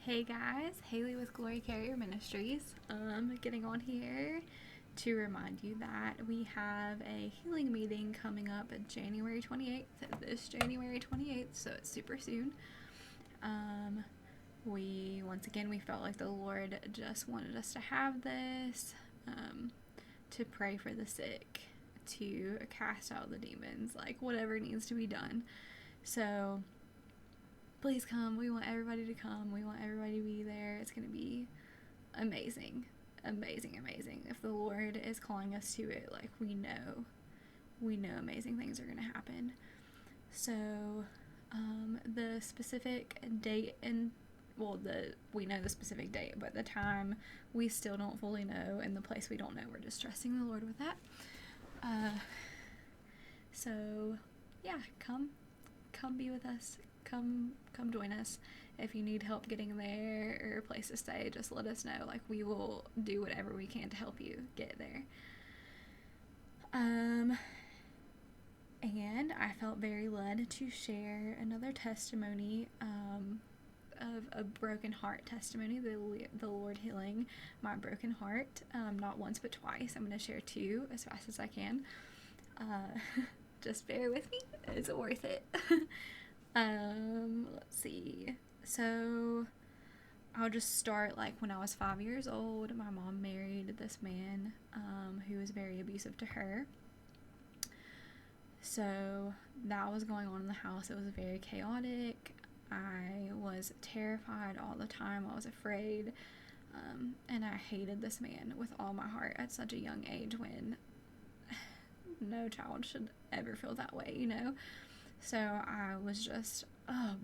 Hey guys, Haley with Glory Carrier Ministries. Getting on here to remind you that we have a healing meeting coming up January 28th, this January 28th, so it's super soon. We felt like the Lord just wanted us to have this, to pray for the sick, to cast out the demons, like whatever needs to be done. So please come. We want everybody to come. We want everybody to be there. It's going to be amazing. Amazing, amazing. If the Lord is calling us to it, like we know amazing things are going to happen. So, the specific date we know the specific date, but the time we still don't fully know, and the place we don't know. We're just trusting the Lord with that. So yeah, come be with us. Come join us. If you need help getting there or a place to stay, just let us know. Like, we will do whatever we can to help you get there. And I felt very led to share another testimony, of a broken heart testimony, the Lord healing my broken heart, not once but twice. I'm going to share two as fast as I can. Just bear with me. It's worth it. Let's see. So I'll just start, like, when I was 5 years old, my mom married this man, who was very abusive to her. So that was going on in the house. It was very chaotic. I was terrified all the time. I was afraid. And I hated this man with all my heart at such a young age, when no child should ever feel that way, you know? So I was just,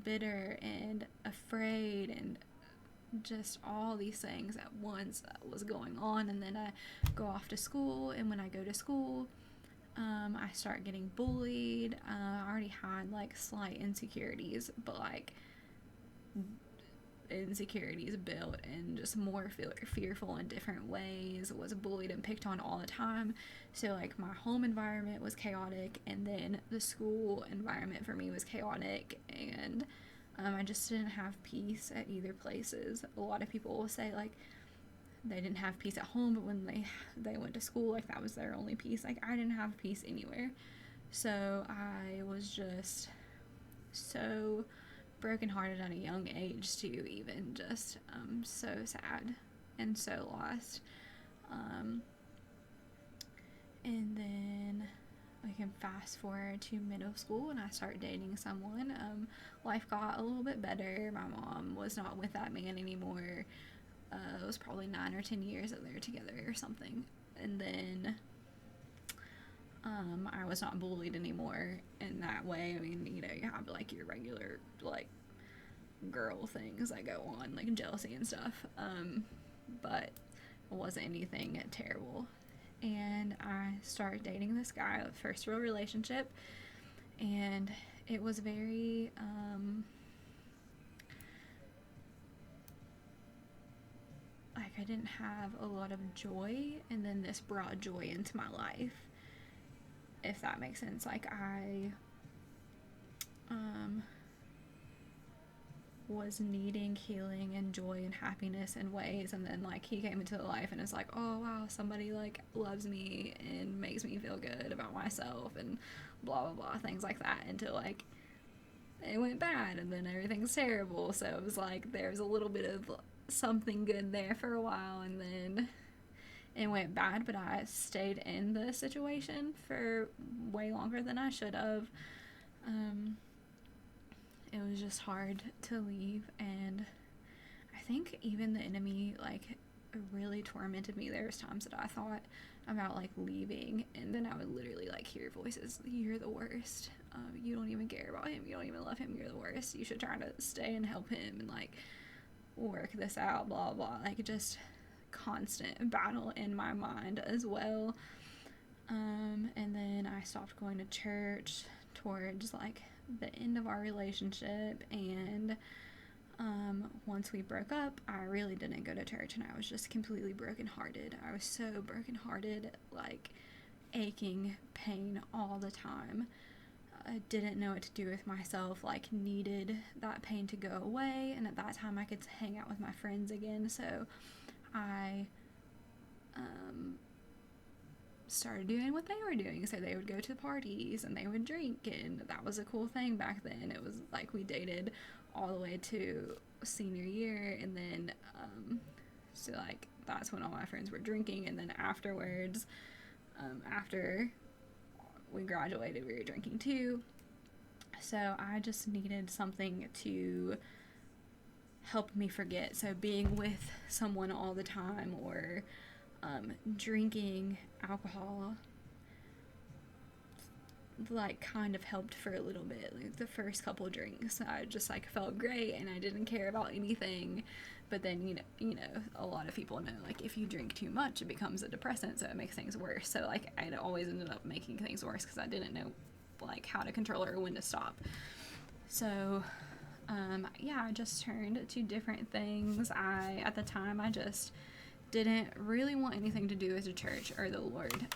bitter and afraid, and just all these things at once that was going on. And then I go off to school, and when I go to school, I start getting bullied. I already had, like, slight insecurities, but, like, insecurities built and just more fearful in different ways. Was bullied and picked on all the time. So, like, my home environment was chaotic, and then the school environment for me was chaotic, and I just didn't have peace at either places. A lot of people will say, like, they didn't have peace at home, but when they went to school, like, that was their only peace. Like, I didn't have peace anywhere. So I was just so brokenhearted at a young age, too, even just so sad and so lost. And then we can fast forward to middle school, and I start dating someone. Life got a little bit better. My mom was not with that man anymore. It was probably 9 or 10 years that they were together or something. And then I was not bullied anymore in that way. I mean, you know, you have, like, your regular, like, girl things that go on, like jealousy and stuff, but it wasn't anything terrible. And I started dating this guy, first real relationship, and it was very, like, I didn't have a lot of joy, and then this brought joy into my life, if that makes sense. Like, I was needing healing and joy and happiness in ways, and then, like, he came into the life, and it's like, oh wow, somebody, like, loves me and makes me feel good about myself, and blah blah blah, things like that, until, like, it went bad, and then everything's terrible. So it was like there was a little bit of something good there for a while, and then it went bad. But I stayed in the situation for way longer than I should have. It was just hard to leave, and I think even the enemy, like, really tormented me. There was times that I thought about, like, leaving, and then I would literally, like, hear voices: you're the worst, you don't even care about him, you don't even love him, you're the worst, you should try to stay and help him and, like, work this out, blah blah. Like, just constant battle in my mind as well. And then I stopped going to church towards, like, the end of our relationship, and once we broke up, I really didn't go to church, and I was just completely brokenhearted. I was so brokenhearted, like, aching pain all the time. I didn't know what to do with myself, like needed that pain to go away, and at that time I could hang out with my friends again, so I started doing what they were doing. So they would go to parties and they would drink, and that was a cool thing back then. It was like we dated all the way to senior year, and then so like that's when all my friends were drinking, and then afterwards, after we graduated, we were drinking too. So I just needed something to help me forget. So being with someone all the time, or drinking alcohol, like kind of helped for a little bit. Like the first couple drinks, I just like felt great and I didn't care about anything. But then you know, a lot of people know, like, if you drink too much, it becomes a depressant, so it makes things worse. So like I always ended up making things worse because I didn't know like how to control it or when to stop. So yeah, I just turned to different things. At the time, I just didn't really want anything to do with the church or the Lord.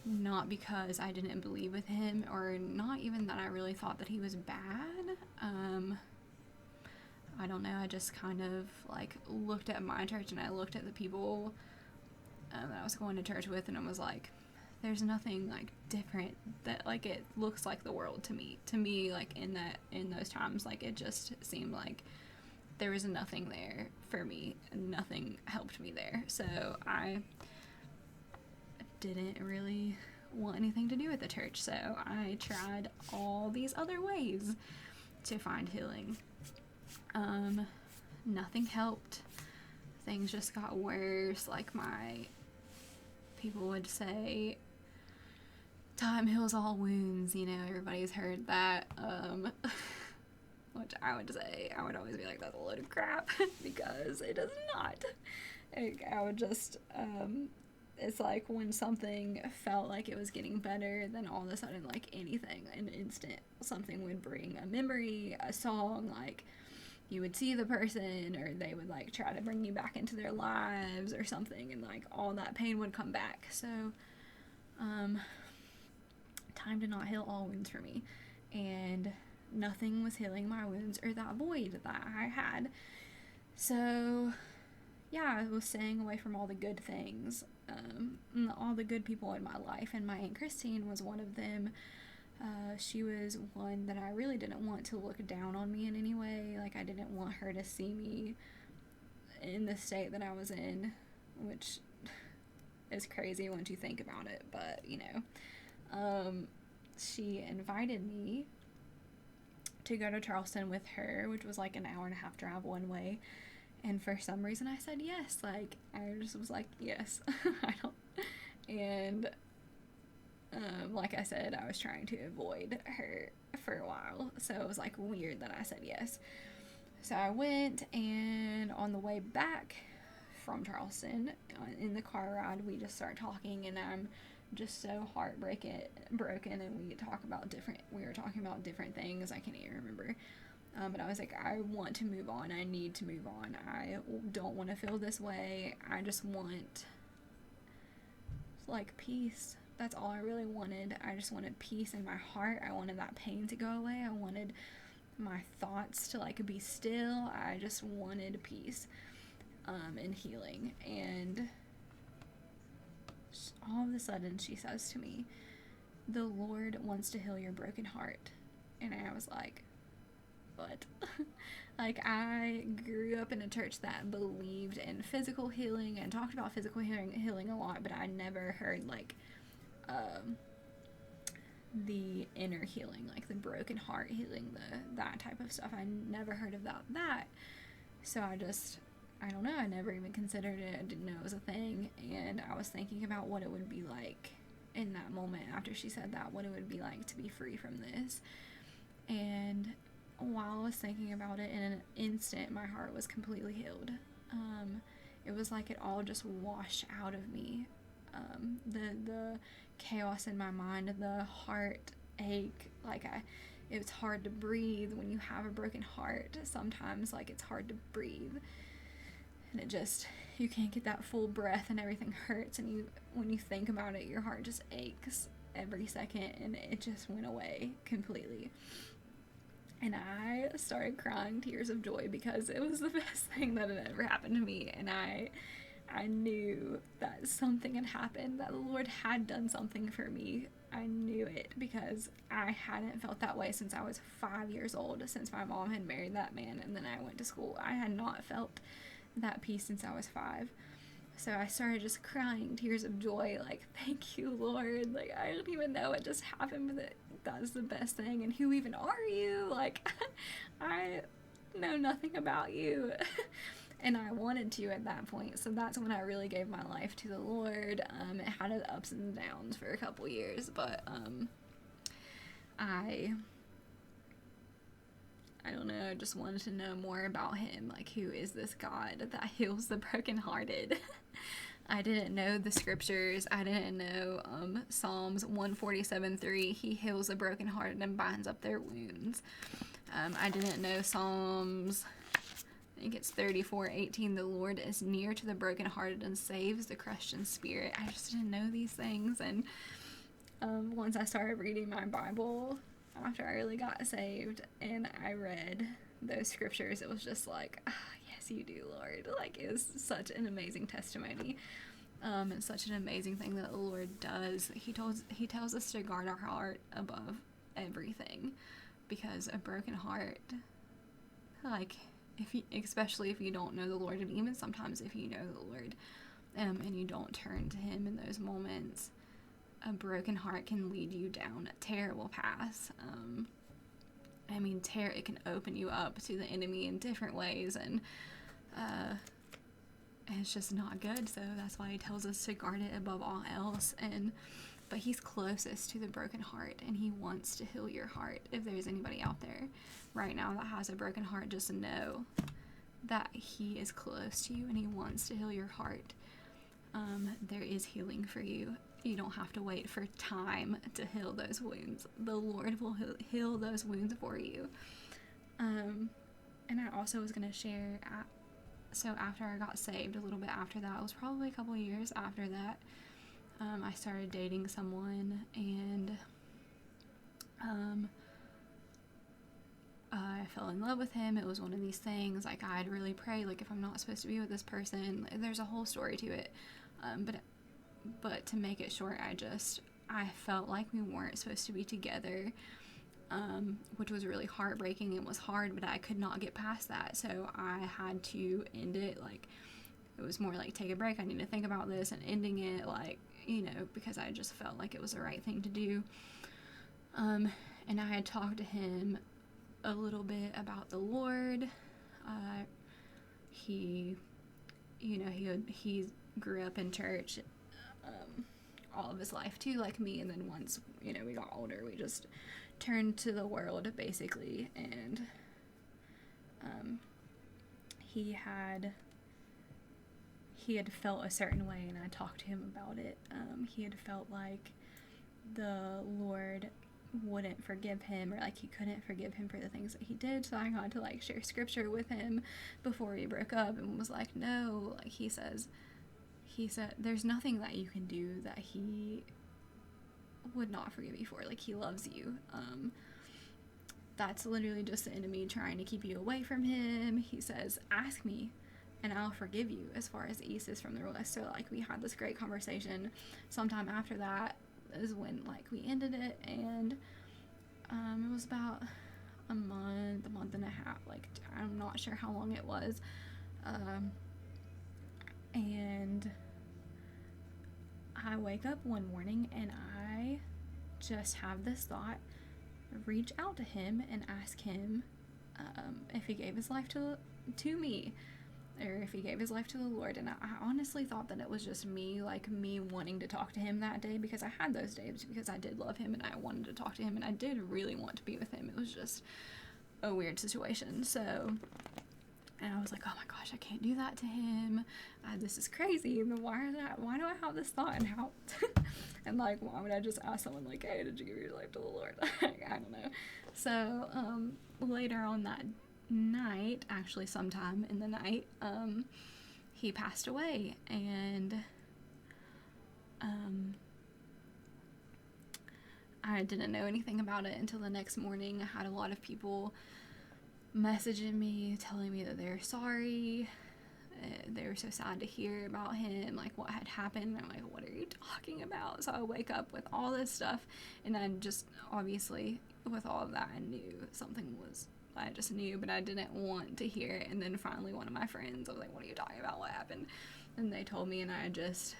Not because I didn't believe with him, or not even that I really thought that he was bad. I don't know, I just kind of like looked at my church and I looked at the people that I was going to church with, and I was like, there's nothing like different, that like it looks like the world to me, like in those times, like it just seemed like there was nothing there for me, and nothing helped me there. So I didn't really want anything to do with the church, so I tried all these other ways to find healing. Nothing helped. Things just got worse. Like, my people would say, time heals all wounds, you know, everybody's heard that, which I would say, I would always be like, that's a load of crap, because it does not. I would just, it's like when something felt like it was getting better, then all of a sudden, like anything, an instant, something would bring a memory, a song, like you would see the person, or they would like try to bring you back into their lives or something, and like all that pain would come back. So time did not heal all wounds for me, and nothing was healing my wounds or that void that I had. So yeah, I was staying away from all the good things, all the good people in my life, and my Aunt Christine was one of them. She was one that I really didn't want to look down on me in any way. Like, I didn't want her to see me in the state that I was in, which is crazy once you think about it, but, you know. She invited me to go to Charleston with her, which was like an hour and a half drive one way, and for some reason I said yes. Like, I just was like, yes. And like I said, I was trying to avoid her for a while, so it was like weird that I said yes. So I went, and on the way back from Charleston, in the car ride, we just started talking, and I'm just so broken, and we were talking about different things. I can't even remember, but I was like, I want to move on. I need to move on. I don't want to feel this way. I just want like peace. That's all I really wanted. I just wanted peace in my heart. I wanted that pain to go away. I wanted my thoughts to like be still. I just wanted peace, and healing. And all of a sudden she says to me, the Lord wants to heal your broken heart. And I was like, what? Like, I grew up in a church that believed in physical healing and talked about physical healing a lot, but I never heard like the inner healing, like the broken heart healing, that type of stuff. I never heard about that. So I don't know, I never even considered it. I didn't know it was a thing. And I was thinking about what it would be like in that moment after she said that, what it would be like to be free from this. And while I was thinking about it, in an instant, my heart was completely healed. It was like it all just washed out of me. The chaos in my mind, the heartache, like it's hard to breathe when you have a broken heart. Sometimes, like, it's hard to breathe, and you can't get that full breath, and everything hurts, and when you think about it, your heart just aches, every second, and it just went away completely. And I started crying tears of joy because it was the best thing that had ever happened to me. And I knew that something had happened, that the Lord had done something for me. I knew it because I hadn't felt that way since I was 5 years old, since my mom had married that man and then I went to school. I had not felt that peace since I was 5. So I started just crying tears of joy, like, thank you, Lord. Like, I don't even know what just happened, but that's the best thing. And who even are you? Like, I know nothing about you. And I wanted to at that point. So that's when I really gave my life to the Lord. It had its ups and downs for a couple years, but I don't know, I just wanted to know more about him. Like, who is this God that heals the brokenhearted? I didn't know the scriptures. I didn't know Psalms 147:3. He heals the brokenhearted and binds up their wounds. I didn't know Psalms, I think it's 34:18. The Lord is near to the brokenhearted and saves the crushed in spirit. I just didn't know these things. And once I started reading my Bible after I really got saved and I read those scriptures, it was just like, yes, you do, Lord. Like, it was such an amazing testimony. It's such an amazing thing that the Lord does. He tells us to guard our heart above everything, because a broken heart, like, especially if you don't know the Lord, and even sometimes if you know the Lord, and you don't turn to him in those moments, a broken heart can lead you down terrible paths. It can open you up to the enemy in different ways, and it's just not good. So that's why he tells us to guard it above all else. But he's closest to the broken heart, and he wants to heal your heart. If there's anybody out there right now that has a broken heart, just know that he is close to you and he wants to heal your heart. There is healing for you. You don't have to wait for time to heal those wounds. The Lord will heal those wounds for you. And I also was going to share, so after I got saved, a little bit after that, it was probably a couple years after that, I started dating someone, and I fell in love with him. It was one of these things, like, I'd really pray, like, if I'm not supposed to be with this person, there's a whole story to it, but to make it short, I felt like we weren't supposed to be together, which was really heartbreaking and was hard, but I could not get past that, so I had to end it. Like, it was more like, take a break, I need to think about this, and ending it, like, because I just felt like it was the right thing to do. And I had talked to him a little bit about the Lord. He grew up in church all of his life too, like me, and then once we got older, we just turned to the world, basically. And he had felt a certain way, and I talked to him about it. He had felt like the Lord wouldn't forgive him, or like he couldn't forgive him for the things that he did. So I got to like share scripture with him before we broke up, and was like, no, like he said there's nothing that you can do that he would not forgive you for. Like, he loves you. That's literally just the enemy trying to keep you away from him. He says, ask me and I'll forgive you as far as the east is from the west. So like, we had this great conversation. Sometime after that is when like we ended it, and it was about a month and a half, like I'm not sure how long it was, and I wake up one morning and I just have this thought: reach out to him and ask him if he gave his life to me, or if he gave his life to the Lord. And I honestly thought that it was just me wanting to talk to him that day, because I had those days, because I did love him and I wanted to talk to him and I did really want to be with him. It was just a weird situation. So, and I was like, oh my gosh, I can't do that to him. This is crazy. Why do I have this thought, and how? And like, why would I just ask someone like, hey, did you give your life to the Lord? I don't know. So later on that night, actually sometime in the night, he passed away, and I didn't know anything about it until the next morning. I had a lot of people messaging me, telling me that they're sorry. They were so sad to hear about him, like what had happened. I'm like, what are you talking about? So I wake up with all this stuff, and I just, obviously, with all of that, I knew something was, I just knew, but I didn't want to hear it. And then finally one of my friends, I was like, what are you talking about? What happened? And they told me, and I just,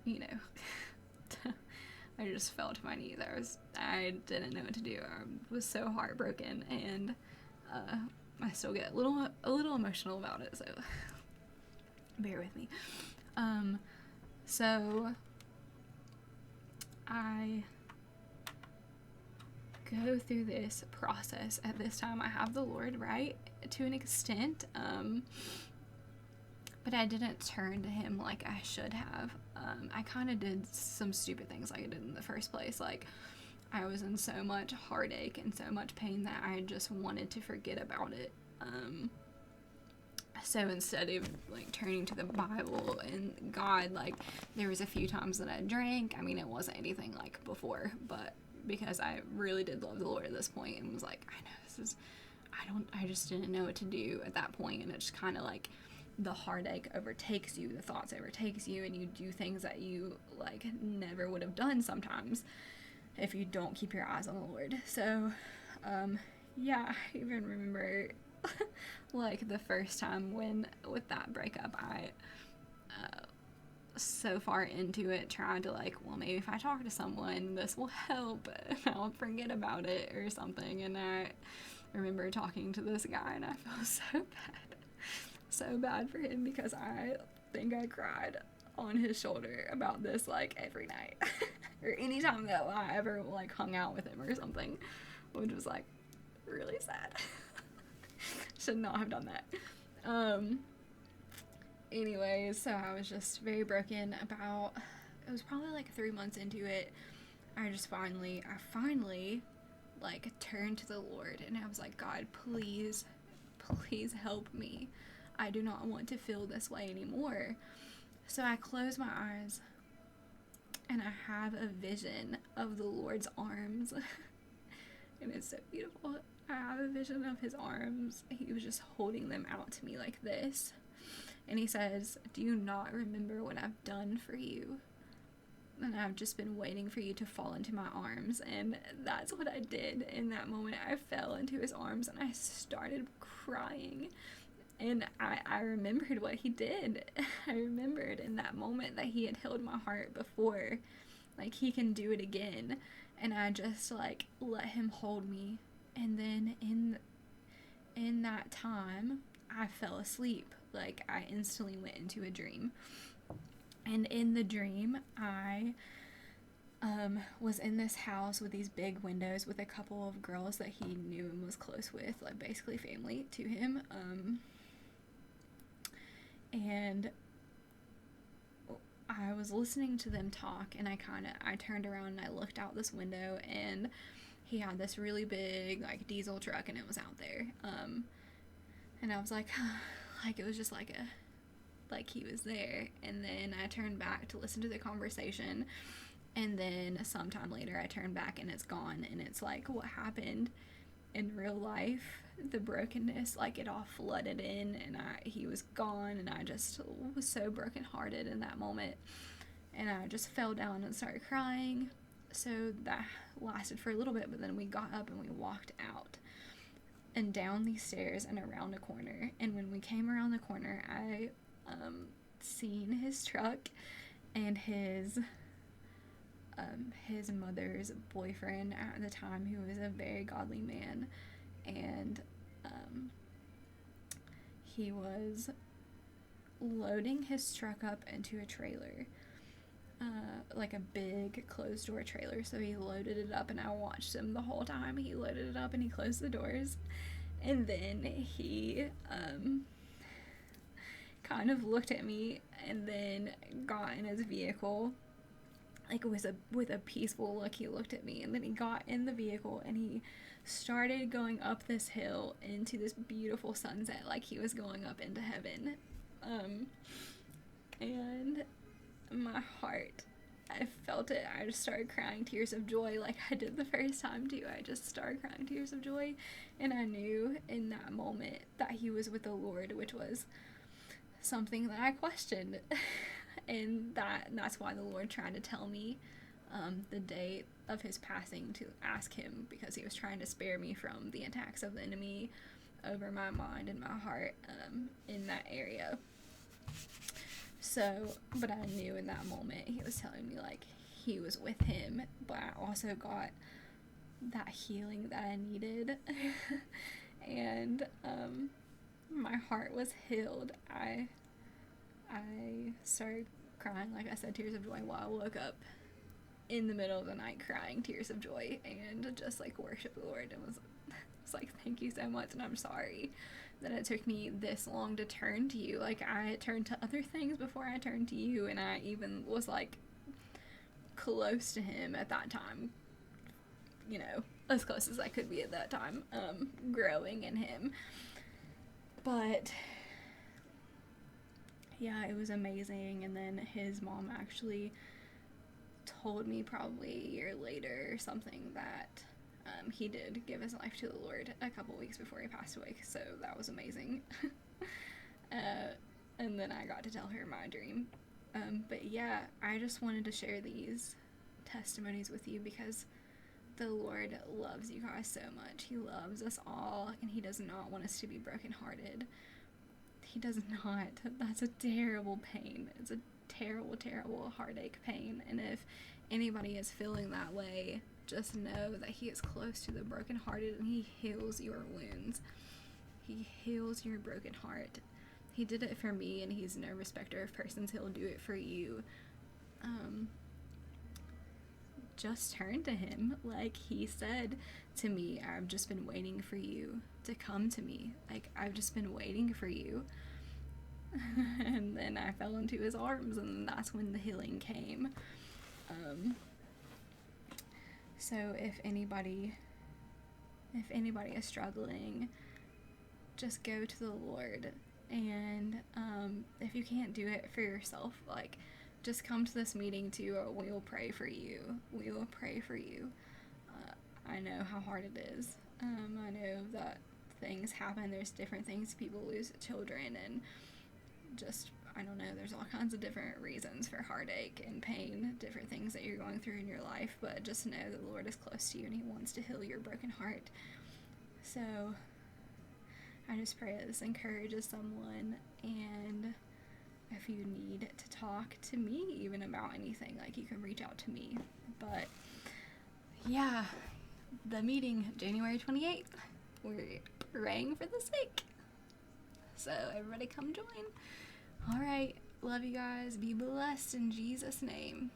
you know, I just fell to my knees. I didn't know what to do. I was so heartbroken, and I still get a little emotional about it, so bear with me. So I go through this process. At this time, I have the Lord, right, to an extent, but I didn't turn to him like I should have. I kind of did some stupid things like I did in the first place. Like, I was in so much heartache and so much pain that I just wanted to forget about it. So instead of like turning to the Bible and God, like, there was a few times that I drank. I mean, it wasn't anything like before, but because I really did love the Lord at this point, and was like, I know this is, I just didn't know what to do at that point. And it just kind of like, the heartache overtakes you, the thoughts overtakes you, and you do things that you like never would have done sometimes if you don't keep your eyes on the Lord. So yeah, I even remember like the first time when with that breakup, I so far into it tried to like, well, maybe if I talk to someone this will help and I'll forget about it or something. And I remember talking to this guy, and I felt so bad for him, because I think I cried on his shoulder about this like every night or anytime that I ever like hung out with him or something, which was like really sad. Should not have done that. Anyways, so I was just very broken about, it was probably like 3 months into it. I finally like turned to the Lord, and I was like, God, please help me. I do not want to feel this way anymore. So I close my eyes, and I have a vision of the Lord's arms. And it's so beautiful. I have a vision of his arms. He was just holding them out to me like this. And he says, do you not remember what I've done for you? And I've just been waiting for you to fall into my arms. And that's what I did in that moment. I fell into his arms, and I started crying. And I remembered what he did. I remembered in that moment that he had healed my heart before. Like, he can do it again. And I just, like, let him hold me. And then in that time, I fell asleep. Like, I instantly went into a dream. And in the dream, I was in this house with these big windows with a couple of girls that he knew and was close with, like basically family to him. And I was listening to them talk, and I turned around and I looked out this window, and he had this really big like diesel truck, and it was out there. And I was like, like, it was just like he was there. And then I turned back to listen to the conversation, and then sometime later I turned back and it's gone. And it's like, what happened in real life, the brokenness, like, it all flooded in, and he was gone, and I just was so brokenhearted in that moment, and I just fell down and started crying. So that lasted for a little bit, but then we got up and we walked out and down these stairs and around a corner. And when we came around the corner, I seen his truck and his mother's boyfriend at the time, who was a very godly man, and he was loading his truck up into a trailer, like a big closed door trailer. So he loaded it up, and I watched him the whole time. He loaded it up and he closed the doors, and then he kind of looked at me and then got in his vehicle, like, with a peaceful look. He looked at me, and then he got in the vehicle and he started going up this hill into this beautiful sunset, like he was going up into heaven. And my heart I felt it. I just started crying tears of joy like I did the first time too. I just started crying tears of joy, and I knew in that moment that he was with the Lord, which was something that I questioned. And that's why the Lord tried to tell me the day of his passing to ask him, because he was trying to spare me from the attacks of the enemy over my mind and my heart in that area. So, but I knew in that moment he was telling me like he was with him, but I also got that healing that I needed. And my heart was healed. I started crying, like I said, tears of joy, while I woke up in the middle of the night crying tears of joy, and just like worship the Lord, and was like, thank you so much, and I'm sorry that it took me this long to turn to you. Like, I turned to other things before I turned to you, and I even was like close to him at that time, you know, as close as I could be at that time, growing in him. But yeah, it was amazing. And then his mom actually told me probably a year later or something that he did give his life to the Lord a couple weeks before he passed away, so that was amazing. And then I got to tell her my dream. But yeah, I just wanted to share these testimonies with you because the Lord loves you guys so much. He loves us all, and he does not want us to be brokenhearted. He does not. That's a terrible pain. It's a terrible, terrible heartache pain. And if anybody is feeling that way, just know that he is close to the brokenhearted, and he heals your wounds. He heals your broken heart. He did it for me, and he's no respecter of persons. He'll do it for you. Just turn to him. Like he said to me, I've just been waiting for you to come to me. Like, I've just been waiting for you. And then I fell into his arms, and that's when the healing came. So if anybody is struggling, just go to the Lord. And if you can't do it for yourself, like, just come to this meeting too, or we will pray for you. We will pray for you. I know how hard it is. I know that things happen. There's different things. People lose children, and just, I don't know, there's all kinds of different reasons for heartache and pain, different things that you're going through in your life. But just know that the Lord is close to you, and he wants to heal your broken heart. So I just pray that this encourages someone, and if you need to talk to me even about anything, like, you can reach out to me. But yeah, the meeting January 28th, we're praying for the sick, so everybody come join. All right, love you guys. Be blessed in Jesus' name.